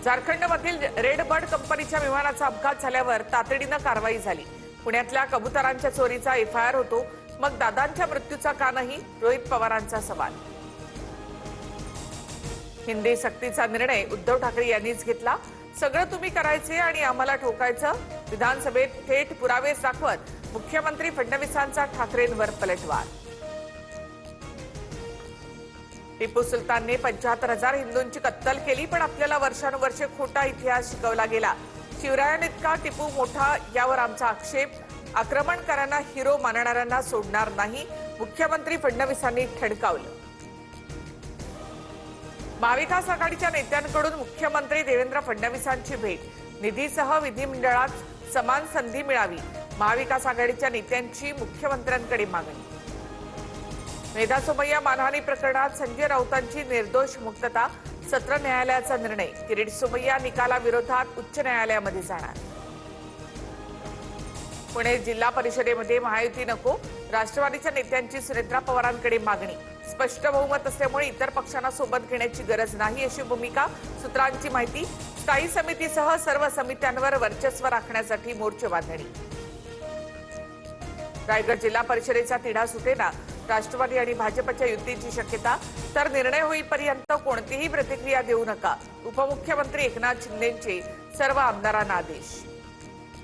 झारखंडमधील red bird कंपनीच्या विमानाचा अपघात झाल्यावर तातडीने कारवाई झाली। पुण्यातल्या कबुतरांच्या चोरीचा एफआयआर होतो, मग दादांच्या मृत्यूचा का नाही, रोहित पवारांचा सवाल। हिंदी सक्तीचा निर्णय उद्धव ठाकरे यांनीच घेतला। सगळं तुम्ही करायचे आणि आम्हाला ठोकायचं। विधानसभेत थेट पुरावेच दाखवत मुख्यमंत्री फडणवीसांचा ठाकरेंवर पलटवार। टिपू सुलतानने 75,000 हिंदूंची कत्तल केली, पण आपल्याला वर्षानुवर्षे खोटा इतिहास शिकवला गेला। शिवरायांइतका टिपू मोठा यावर आमचा आक्षेप। आक्रमणकारांना हिरो मानणाऱ्यांना सोडणार नाही, मुख्यमंत्री फडणवीसांनी ठणकावलं। महाविकास आघाडीच्या नेत्यांकडून मुख्यमंत्री देवेंद्र फडणवीसांची भेट। निधीसह विधिमंडळात समान संधी मिळावी, महाविकास आघाडीच्या नेत्यांची मुख्यमंत्र्यांकडे मागणी। मेधा सोमय्या मानहानी प्रकरणात संजय राऊतांची निर्दोष मुक्तता, सत्र न्यायालयाचा निर्णय। किरीट सोमय्या निकालाविरोधात उच्च न्यायालयामध्ये जाणार। पुणे जिल्हा परिषदेमध्ये महायुती नको, राष्ट्रवादीच्या नेत्यांची सुनेत्रा पवारांकडे मागणी। स्पष्ट बहुमत असल्यामुळे इतर पक्षांना सोबत घेण्याची गरज नाही, अशी भूमिका सूत्रांची माहिती। स्थायी समितीसह सर्व समित्यांवर वर्चस्व राखण्यासाठी मोर्चे बांधणी। रायगड जिल्हा परिषदेचा तिढा सुटेना, राष्ट्रवादी आणि भाजपच्या युतीची शक्यता, तर निर्णय होईपर्यंत कोणतीही प्रतिक्रिया देऊ नका, उपमुख्यमंत्री एकनाथ शिंदेंचे सर्व आमदारांना आदेश।